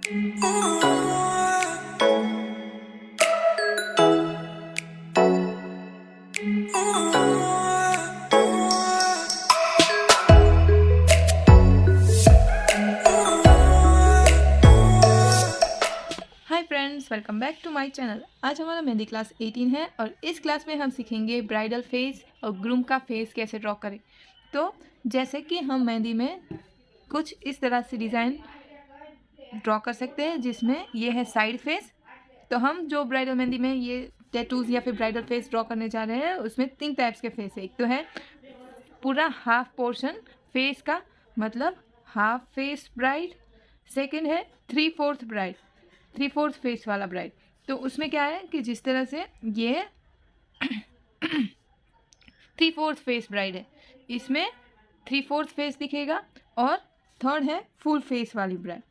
Hi friends, welcome back to my channel. आज हमारा mehndi class 18 है और इस क्लास में हम सीखेंगे ब्राइडल फेस और ग्रूम का फेस कैसे ड्रॉ करें। तो जैसे कि हम मेहंदी में कुछ इस तरह से डिज़ाइन ड्रॉ कर सकते हैं, जिसमें ये है साइड फेस। तो हम जो ब्राइडल मेहंदी में ये टैटूज़ या फिर ब्राइडल फेस ड्रॉ करने जा रहे हैं, उसमें 3 टाइप्स के फेस है। एक तो है पूरा हाफ पोर्शन फेस का, मतलब हाफ फेस ब्राइड। सेकंड है 3/4 ब्राइड, 3/4 फेस वाला ब्राइड। तो उसमें क्या है कि जिस तरह से ये 3/4 फेस ब्राइड है, इसमें 3/4 फेस दिखेगा। और थर्ड है फुल फेस वाली ब्राइड।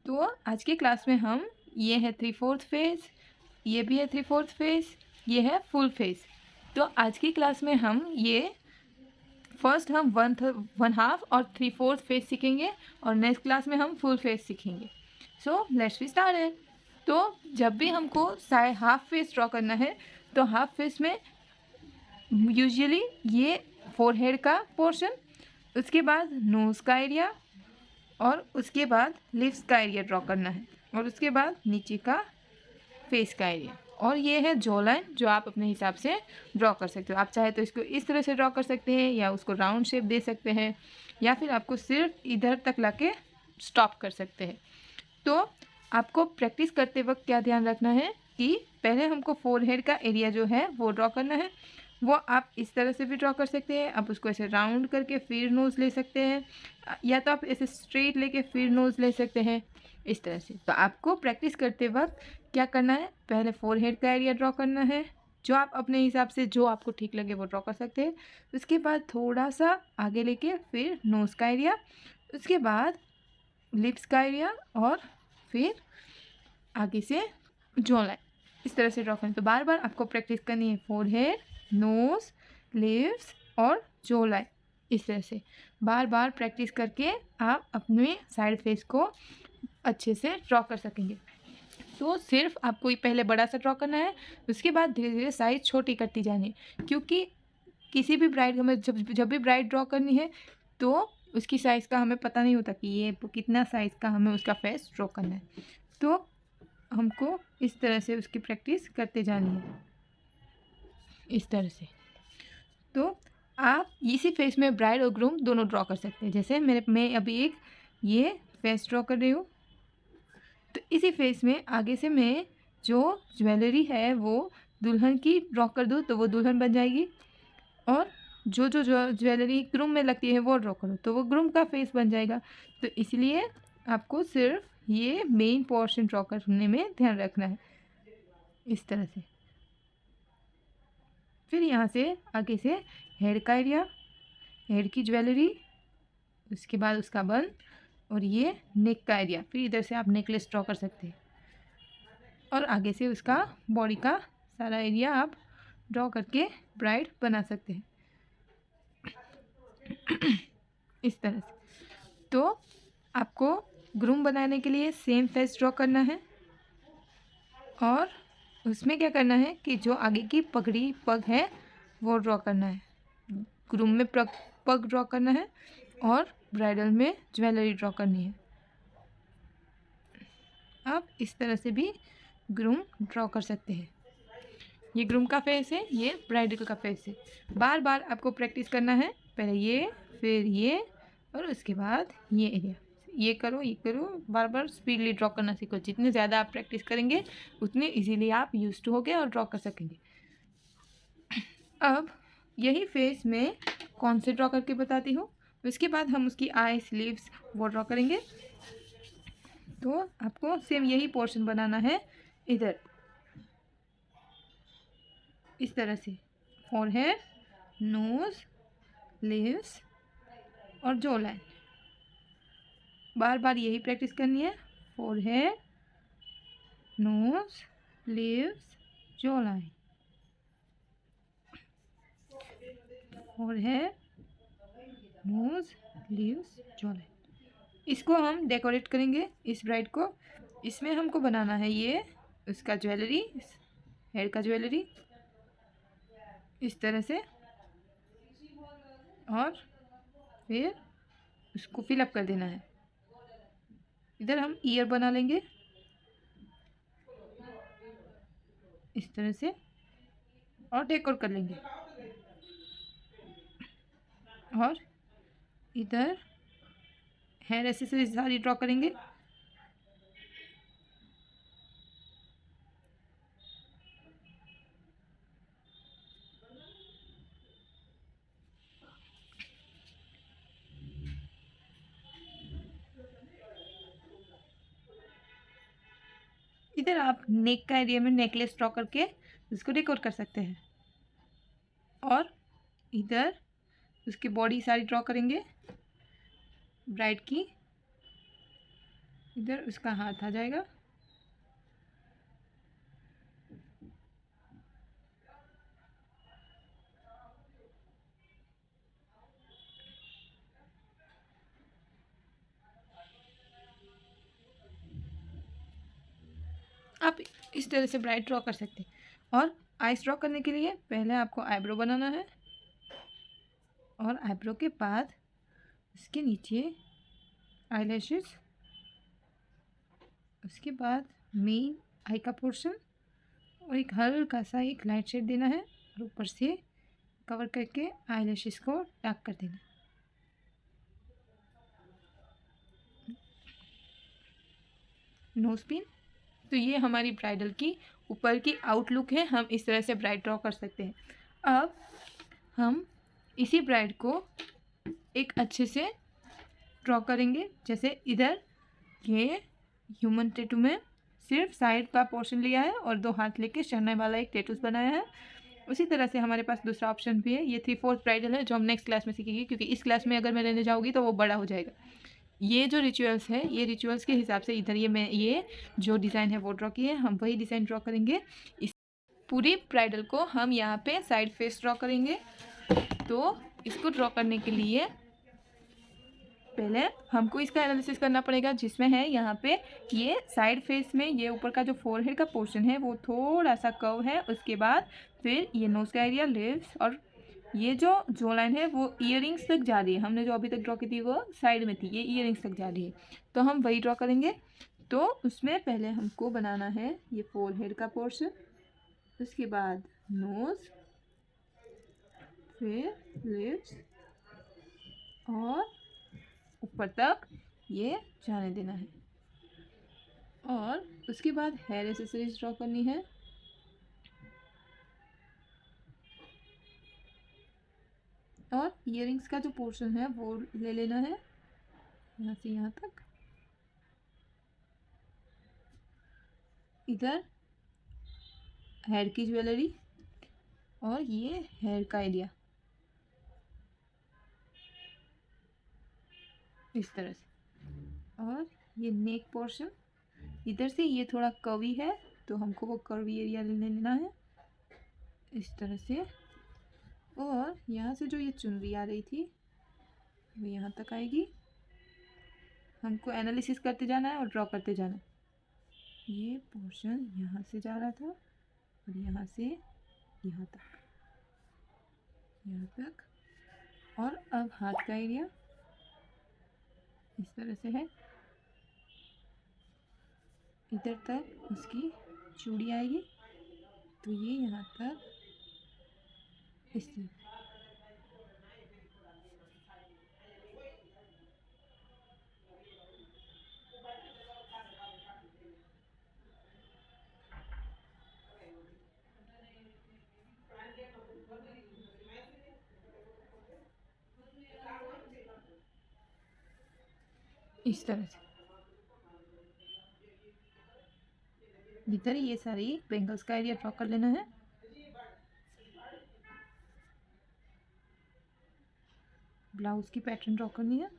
तो आज की क्लास में हम ये है 3/4 फेस, ये भी है 3/4 फेस, ये है फुल फेस। तो आज की क्लास में हम ये फर्स्ट हम 1/2 और 3/4 फेस सीखेंगे और नेक्स्ट क्लास में हम फुल फेस सीखेंगे। So let's we start. तो जब भी हमको हाफ फेस ड्रॉ करना है, तो हाफ फेस में यूजुअली ये फोरहेड का पोर्शन, उसके बाद नोज़ का एरिया और उसके बाद लिप्स का एरिया ड्रॉ करना है, और उसके बाद नीचे का फेस का एरिया। और ये है जॉ लाइन, जो आप अपने हिसाब से ड्रॉ कर सकते हो। आप चाहे तो इसको इस तरह से ड्रॉ कर सकते हैं, या उसको राउंड शेप दे सकते हैं, या फिर आपको सिर्फ इधर तक लाके स्टॉप कर सकते हैं। तो आपको प्रैक्टिस करते वक्त क्या ध्यान रखना है कि पहले हमको फोरहेड का एरिया जो है वो ड्रॉ करना है। वो आप इस तरह से भी ड्रॉ कर सकते हैं, आप उसको ऐसे राउंड करके फिर नोज़ ले सकते हैं, या तो आप ऐसे स्ट्रेट लेके फिर नोज़ ले सकते हैं, इस तरह से। तो आपको प्रैक्टिस करते वक्त क्या करना है, पहले फोरहेड का एरिया ड्रॉ करना है, जो आप अपने हिसाब से जो आपको ठीक लगे वो ड्रॉ कर सकते हैं। उसके बाद थोड़ा सा आगे लेके फिर नोज़ का एरिया, उसके बाद लिप्स का एरिया, और फिर आगे से जॉ लाइन, इस तरह से ड्रॉ करना। तो बार बार आपको प्रैक्टिस करनी है, फोरहेड, नोज़, लिप्स और जॉ लाइन। इस तरह से बार बार प्रैक्टिस करके आप अपने साइड फेस को अच्छे से ड्रॉ कर सकेंगे। तो सिर्फ आपको ये पहले बड़ा सा ड्रॉ करना है, उसके बाद धीरे धीरे साइज छोटी करती जानी है, क्योंकि किसी भी ब्राइड हमें जब भी ब्राइड ड्रॉ करनी है, तो उसकी साइज़ का हमें पता नहीं होता कि ये कितना साइज़ का हमें उसका फेस ड्रॉ करना है। तो हमको इस तरह से उसकी प्रैक्टिस करते जानी है, इस तरह से। तो आप इसी फेस में ब्राइड और ग्रूम दोनों ड्रॉ कर सकते हैं। जैसे मैं अभी एक ये फेस ड्रॉ कर रही हूँ, तो इसी फेस में आगे से मैं जो ज्वेलरी है वो दुल्हन की ड्रॉ कर दूँ, तो वो दुल्हन बन जाएगी। और जो ज्वेलरी ग्रूम में लगती है वो ड्रॉ करो, तो वो ग्रूम का फेस बन जाएगा। तो इसलिए आपको सिर्फ ये मेन पोर्शन ड्रॉ करने में ध्यान रखना है, इस तरह से। फिर यहाँ से आगे से हेड का एरिया, हेड की ज्वेलरी, उसके बाद उसका बन, और ये नेक का एरिया। फिर इधर से आप नेकलेस ड्रॉ कर सकते हैं, और आगे से उसका बॉडी का सारा एरिया आप ड्रॉ करके ब्राइड बना सकते हैं, इस तरह से। तो आपको ग्रूम बनाने के लिए सेम फेस ड्रॉ करना है, और उसमें क्या करना है कि जो आगे की पगड़ी पग है वो ड्रॉ करना है। ग्रूम में पग ड्रॉ करना है, और ब्राइडल में ज्वेलरी ड्रॉ करनी है। आप इस तरह से भी ग्रूम ड्रॉ कर सकते हैं। ये ग्रूम का फेस है, ये ब्राइडल का फेस है। बार बार आपको प्रैक्टिस करना है, पहले ये, फिर ये, और उसके बाद ये एरिया। ये करो, बार बार स्पीडली ड्रॉ करना सीखो। जितने ज़्यादा आप प्रैक्टिस करेंगे, उतने इजीली आप यूज्ड हो गए और ड्रॉ कर सकेंगे। अब यही फेस में कौन से ड्रॉ करके बताती हूँ। उसके बाद हम उसकी आईज, लिप्स वो ड्रॉ करेंगे। तो आपको सेम यही पोर्शन बनाना है इधर, इस तरह से। फोरहेड, नोज, लिप्स और जॉ लाइन। बार बार यही प्रैक्टिस करनी है, forehead, nose, lips, jaw line, forehead, nose, lips, jaw line. इसको हम डेकोरेट करेंगे इस ब्राइड को। इसमें हमको बनाना है ये उसका ज्वेलरी, हेयर का ज्वेलरी इस तरह से, और फिर उसको फिलअप कर देना है। इधर हम ईयर बना लेंगे इस तरह से और डेकोर कर लेंगे। और इधर हेयर एक्सेसरीज सारी ड्रॉ करेंगे। इधर आप नेक का एरिया में नेकलेस ड्रॉ करके उसको डेकोर कर सकते हैं। और इधर उसकी बॉडी सारी ड्रॉ करेंगे ब्राइड की। इधर उसका हाथ आ जाएगा। आप इस तरह से ब्राइड ड्रॉ कर सकते हैं। और आइस ड्रॉ करने के लिए पहले आपको आईब्रो बनाना है, और आईब्रो के बाद उसके नीचे आईलैशेस, उसके बाद मेन आई का पोर्शन, और एक हल्का सा एक लाइट शेड देना है, और ऊपर से कवर करके आईलैशेस को डार्क कर देना है। Nose pin. तो ये हमारी ब्राइडल की ऊपर की आउटलुक है। हम इस तरह से ब्राइड ड्रॉ कर सकते हैं। अब हम इसी ब्राइड को एक अच्छे से ड्रॉ करेंगे। जैसे इधर ये ह्यूमन टैटू में सिर्फ साइड का पोर्शन लिया है और 2 हाथ लेके चढ़ने वाला एक टैटूज बनाया है। उसी तरह से हमारे पास दूसरा ऑप्शन भी है। ये 3/4 ब्राइडल है जो हम नेक्स्ट क्लास में सीखेंगे, क्योंकि इस क्लास में अगर मैं लेने जाऊँगी तो वो बड़ा हो जाएगा। ये जो रिचुअल्स है, ये रिचुअल्स के हिसाब से इधर ये जो डिज़ाइन है वो ड्रॉ किए, हम वही डिज़ाइन ड्रॉ करेंगे। इस पूरी ब्राइडल को हम यहाँ पे साइड फेस ड्रॉ करेंगे। तो इसको ड्रॉ करने के लिए पहले हमको इसका एनालिसिस करना पड़ेगा, जिसमें है यहाँ पे ये साइड फेस में ये ऊपर का जो फोरहेड का पोर्शन है वो थोड़ा सा कर्व है। उसके बाद फिर ये नोज का एरिया, लिप्स, और ये जो लाइन है वो ईयरिंग्स तक जा रही है। हमने जो अभी तक ड्रॉ की थी वो साइड में थी, ये ईयरिंग्स तक जा रही है। तो हम वही ड्रॉ करेंगे। तो उसमें पहले हमको बनाना है ये फोरहेड का पोर्शन, उसके बाद नोज, फिर लिप्स, और ऊपर तक ये जाने देना है। और उसके बाद हेयर एक्सेसरीज ड्रॉ करनी है। और ईयरिंग्स का जो पोर्शन है वो ले लेना है यहाँ से यहाँ तक। इधर हेयर की ज्वेलरी और ये हेयर का एरिया इस तरह से। और ये नेक पोर्शन इधर से ये थोड़ा कर्वी है, तो हमको वो कर्वी एरिया ले लेना है इस तरह से। और यहाँ से जो ये चुनरी आ रही थी वो यहाँ तक आएगी। हमको एनालिसिस करते जाना है और ड्रॉ करते जाना है। ये पोर्शन यहाँ से जा रहा था और यहाँ से यहाँ तक, यहाँ तक। और अब हाथ का एरिया इस तरह से है, इधर तक उसकी चूड़ी आएगी। तो ये यहाँ तक इस तरह। इस तरह से इधर ये सारी बेंगल्स का एरिया ड्रॉ कर लेना है। ब्लाउज की पैटर्न ड्रॉ करनी है।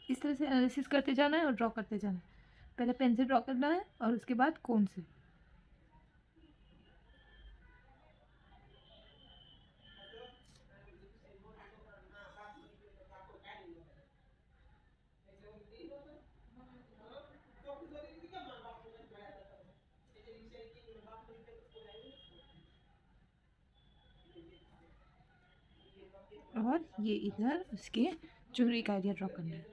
इस तरह से एनालिसिस करते जाना है और ड्रॉ करते जाना है। पहले पेन से ड्रॉ करना है और उसके बाद कोन से। और ये इधर उसके चुनरी का एरिया ड्रॉ करना है।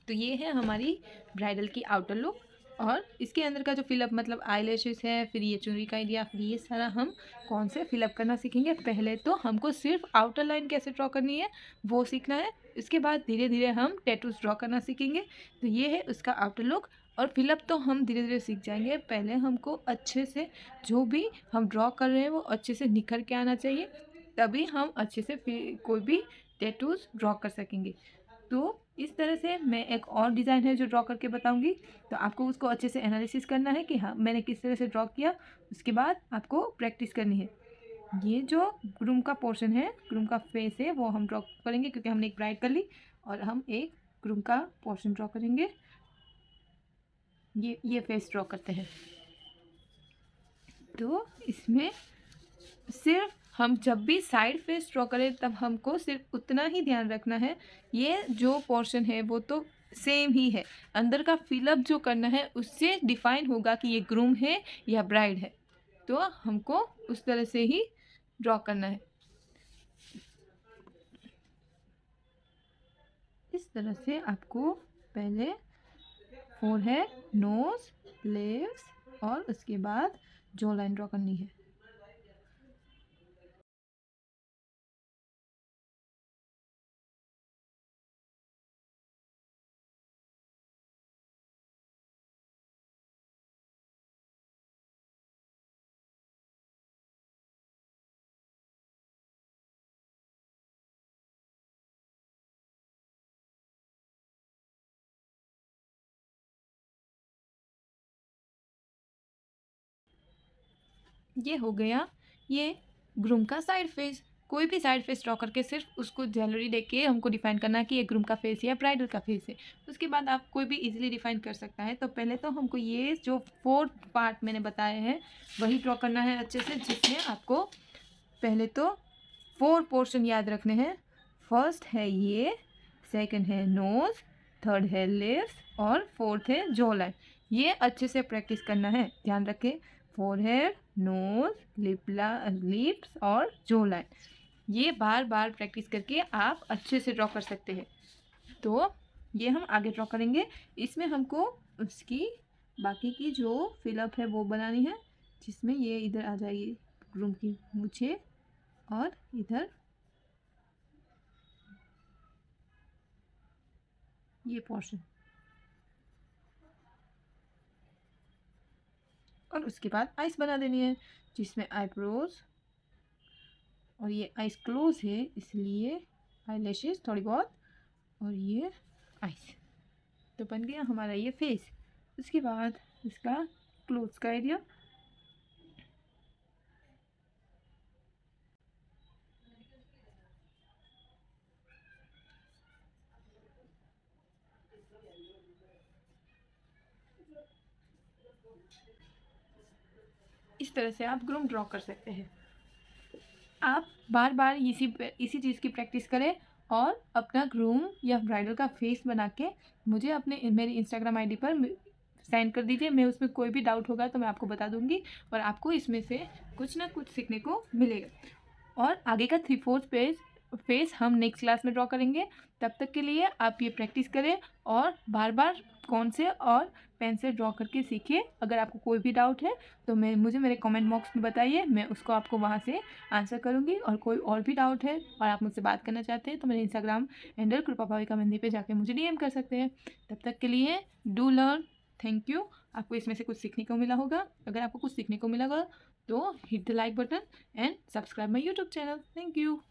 तो ये है हमारी ब्राइडल की आउटर लुक। और इसके अंदर का जो फिलअप मतलब आई लैशेस है, फिर ये चुनरी का एरिया, फिर ये सारा हम कौन से फिलअप करना सीखेंगे। पहले तो हमको सिर्फ आउटर लाइन कैसे ड्रॉ करनी है वो सीखना है। इसके बाद धीरे धीरे हम टैटूज ड्रॉ करना सीखेंगे। तो ये है उसका आउटर लुक। और फिलअप तो हम धीरे धीरे सीख जाएंगे। पहले हमको अच्छे से जो भी हम ड्रॉ कर रहे हैं वो अच्छे से निखर के आना चाहिए, तभी हम अच्छे से कोई भी टैटूज ड्रॉ कर सकेंगे। तो इस तरह से मैं एक और डिज़ाइन है जो ड्रॉ करके बताऊंगी। तो आपको उसको अच्छे से एनालिसिस करना है कि हाँ मैंने किस तरह से ड्रॉ किया। उसके बाद आपको प्रैक्टिस करनी है। ये जो ग्रूम का पोर्शन है, ग्रूम का फेस है, वो हम ड्रॉ करेंगे क्योंकि हमने एक ब्राइड कर ली। और हम एक ग्रूम का पोर्शन ड्रॉ करेंगे। ये फेस ड्रॉ करते हैं। तो इसमें सिर्फ हम जब भी साइड फेस ड्रॉ करें तब हमको सिर्फ उतना ही ध्यान रखना है, ये जो पोर्शन है वो तो सेम ही है, अंदर का फिलअप जो करना है उससे डिफाइन होगा कि ये ग्रूम है या ब्राइड है। तो हमको उस तरह से ही ड्रॉ करना है। इस तरह से आपको पहले फोरहेड, नोज, लिप्स और उसके बाद जॉ लाइन ड्रॉ करनी है। ये हो गया ये ग्रूम का साइड फेस। कोई भी साइड फेस ड्रॉ करके सिर्फ उसको ज्वेलरी देख के हमको डिफाइन करना है कि ये ग्रूम का फेस या ब्राइडल का फेस है। उसके बाद आप कोई भी इजीली डिफाइन कर सकता है। तो पहले तो हमको ये जो 4 पार्ट मैंने बताए हैं वही ड्रॉ करना है अच्छे से, जिसमें आपको पहले तो 4 पोर्शन याद रखने हैं। फर्स्ट है ये, सेकंड है नोज, थर्ड है लिप्स और फोर्थ है जॉ लाइन। ये अच्छे से प्रैक्टिस करना है, ध्यान रखें। फोरहेड, नोज, लिप्स और जॉ लाइन, ये बार बार प्रैक्टिस करके आप अच्छे से ड्रॉ कर सकते हैं। तो ये हम आगे ड्रॉ करेंगे। इसमें हमको उसकी बाकी की जो फिलअप है वो बनानी है, जिसमें ये इधर आ जाएगी ग्रूम की मूछें और इधर ये पोर्शन। और उसके बाद आइस बना देनी है, जिसमें आईब्रोज और ये आइस क्लोज है इसलिए आई लैशेस थोड़ी बहुत और ये आइस। तो बन गया हमारा ये फेस। उसके बाद इसका क्लोज का एरिया। इस तरह से आप ग्रूम ड्रॉ कर सकते हैं। आप बार बार इसी चीज़ की प्रैक्टिस करें और अपना ग्रूम या ब्राइडल का फेस बना के मुझे अपने मेरी इंस्टाग्राम आईडी पर सेंड कर दीजिए। मैं उसमें कोई भी डाउट होगा तो मैं आपको बता दूंगी और आपको इसमें से कुछ ना कुछ सीखने को मिलेगा। और आगे का 3/4 फेस हम नेक्स्ट क्लास में ड्रॉ करेंगे। तब तक के लिए आप ये प्रैक्टिस करें और बार बार कौन से और पेन से ड्रॉ करके सीखिए। अगर आपको कोई भी डाउट है तो मुझे मेरे कमेंट बॉक्स में बताइए, मैं उसको आपको वहाँ से आंसर करूँगी। और कोई और भी डाउट है और आप मुझसे बात करना चाहते हैं तो मेरे इंस्टाग्राम हैंडल कृपा भाविका मेहंदी पे जाके मुझे डीएम कर सकते हैं। तब तक के लिए डू लर्न। Thank you. आपको इसमें से कुछ सीखने को मिला होगा। अगर आपको कुछ सीखने को मिला होगा तो hit the like button and subscribe my YouTube channel. Thank you.